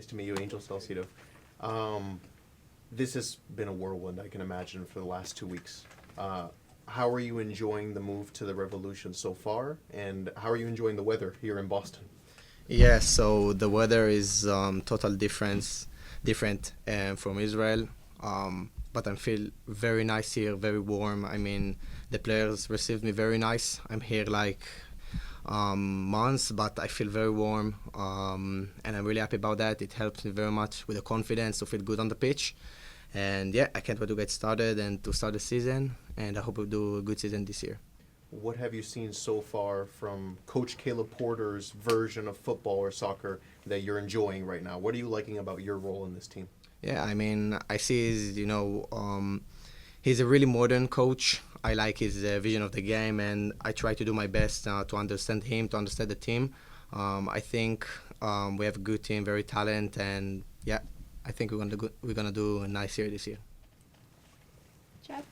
Nice to meet you, Angel Salcido. This has been a whirlwind, I can imagine, for the last 2 weeks. How are you enjoying the move to the Revolution so far, and how are you enjoying the weather here in Boston? Yeah, so the weather is total different from Israel. But I feel very nice here, very warm. I mean, the players received me very nice. I'm here like months, but I feel very warm, and I'm really happy about that. It helps me very much with the confidence to feel good on the pitch. And yeah, I can't wait to get started and to start the season. And I hope we'll do a good season this year. What have you seen so far from Coach Caleb Porter's version of football or soccer that you're enjoying right now? What are you liking about your role in this team? Yeah, I mean, I see he's a really modern coach. I like his vision of the game, and I try to do my best to understand him, to understand the team. I think we have a good team, very talented, and yeah, I think we're gonna do a nice year this year. Chad?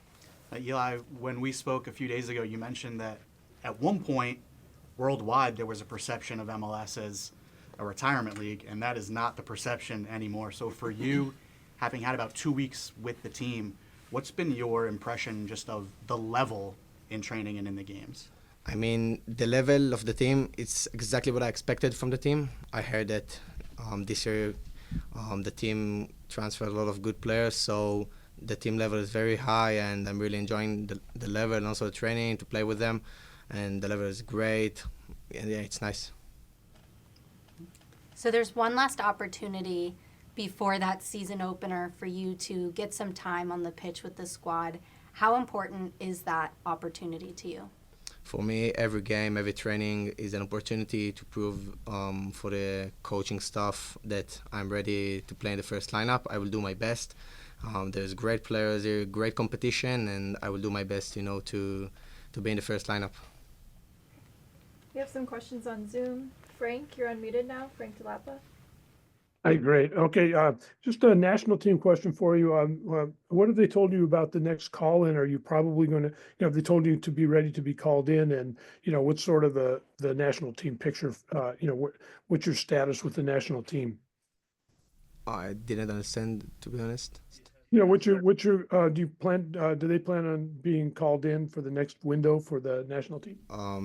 Eli, when we spoke a few days ago, you mentioned that at one point, worldwide, there was a perception of MLS as a retirement league, and that is not the perception anymore. So for you, having had about 2 weeks with the team, what's been your impression just of the level in training and in the games? I mean, the level of the team, it's exactly what I expected from the team. I heard that this year the team transferred a lot of good players, so the team level is very high, and I'm really enjoying the level and also the training to play with them, and the level is great, and yeah, it's nice. So there's one last opportunity before that season opener for you to get some time on the pitch with the squad. How important is that opportunity to you? For me, every game, every training is an opportunity to prove for the coaching staff that I'm ready to play in the first lineup. I will do my best. There's great players here, great competition, and I will do my best, to be in the first lineup. We have some questions on Zoom. Frank, you're unmuted now. Frank Delapa. Hi, great. Okay, just a national team question for you. What have they told you about the next call-in? Are you probably going to, have they told you to be ready to be called in? And, what's sort of the national team picture, what's your status with the national team? I didn't understand, to be honest. Do they plan on being called in for the next window for the national team?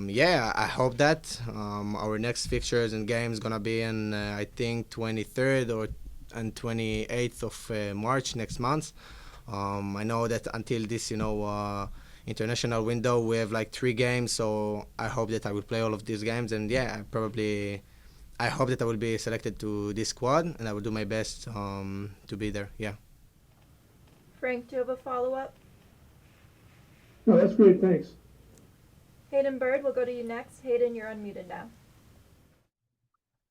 Yeah, I hope that. Our next fixtures and games gonna be in, I think, 23rd and 28th of March next month. I know that until this, international window, we have like 3 games, so I hope that I will play all of these games, and yeah, I hope that I will be selected to this squad, and I will do my best to be there, yeah. Frank, do you have a follow-up? No, that's great, thanks. Hayden Bird, we'll go to you next. Hayden, you're unmuted now.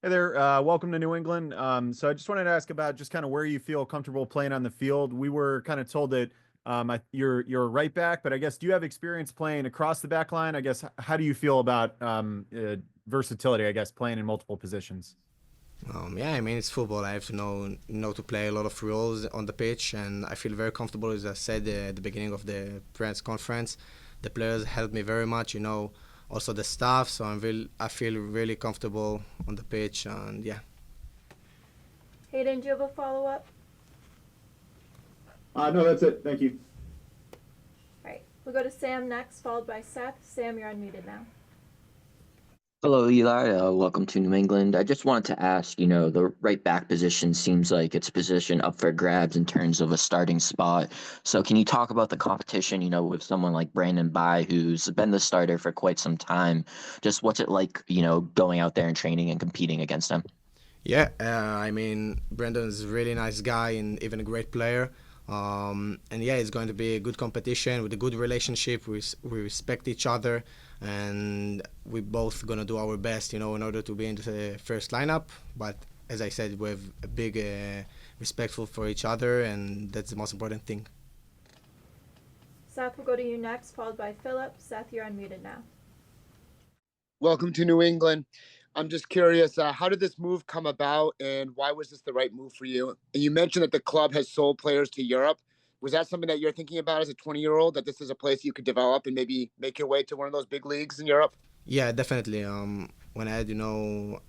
Hey there, welcome to New England. So I just wanted to ask about just kind of where you feel comfortable playing on the field. We were kind of told that you're a right back, but I guess, do you have experience playing across the back line? I guess, how do you feel about versatility, I guess, playing in multiple positions? Yeah, I mean, it's football. I have to know to play a lot of roles on the pitch, and I feel very comfortable. As I said at the beginning of the press conference, the players helped me very much, also the staff, so I feel really comfortable on the pitch, and yeah. Hayden, do you have a follow-up? No, that's it. Thank you. All right, we'll go to Sam next, followed by Seth. Sam, you're unmuted now. Hello, Eli. Welcome to New England. I just wanted to ask, the right back position seems like it's a position up for grabs in terms of a starting spot. So can you talk about the competition, with someone like Brandon Bai, who's been the starter for quite some time? Just what's it like, going out there and training and competing against him? Yeah, I mean, Brandon's a really nice guy and even a great player. And yeah, it's going to be a good competition with a good relationship. We respect each other, and we're both going to do our best, in order to be in the first lineup. But as I said, we have a big respectful for each other, and that's the most important thing. Seth, we'll go to you next, followed by Philip. Seth, you're unmuted now. Welcome to New England. I'm just curious, how did this move come about, and why was this the right move for you? And you mentioned that the club has sold players to Europe. Was that something that you're thinking about as a 20-year-old, that this is a place you could develop and maybe make your way to one of those big leagues in Europe? Yeah, definitely. when I had,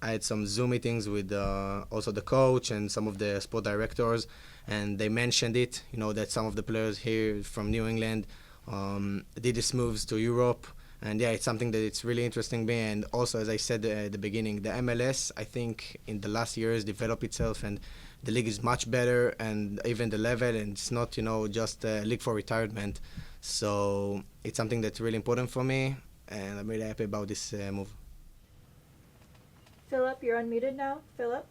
I had some Zoom meetings with also the coach and some of the sport directors, and they mentioned it, that some of the players here from New England did these moves to Europe. And yeah, it's something that it's really interesting me. And also, as I said at the beginning, the MLS, I think in the last years developed itself, and the league is much better, and even the level, and it's not, just a league for retirement. So it's something that's really important for me, and I'm really happy about this move. Philip, you're unmuted now. Philip?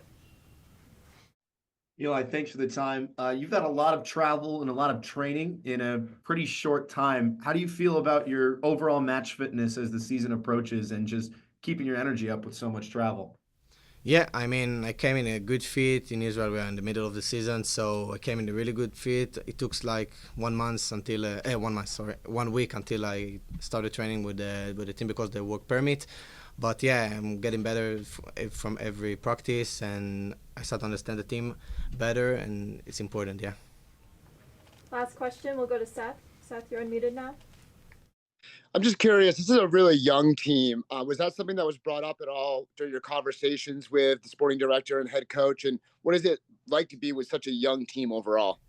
Eli, thanks for the time. You've had a lot of travel and a lot of training in a pretty short time. How do you feel about your overall match fitness as the season approaches and just keeping your energy up with so much travel? Yeah, I mean, I came in a good fit. In Israel, we are in the middle of the season, so I came in a really good fit. It took like 1 month until 1 week until I started training with the team because of the work permit. But yeah, I'm getting better from every practice, and I start to understand the team better, and it's important. Yeah. Last question, we'll go to Seth. Seth, you're unmuted now. I'm just curious. This is a really young team. Was that something that was brought up at all during your conversations with the sporting director and head coach? And what is it like to be with such a young team overall?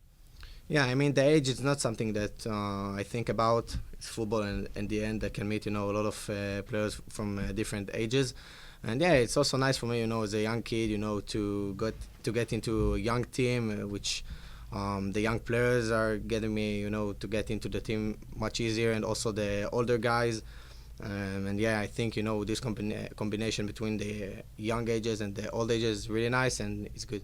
Yeah, I mean, the age is not something that I think about. It's football, and in the end, I can meet, a lot of players from different ages. And yeah, it's also nice for me, as a young kid, to get into a young team, which the young players are getting me, to get into the team much easier, and also the older guys. And yeah, I think, this combination between the young ages and the old ages is really nice, and it's good.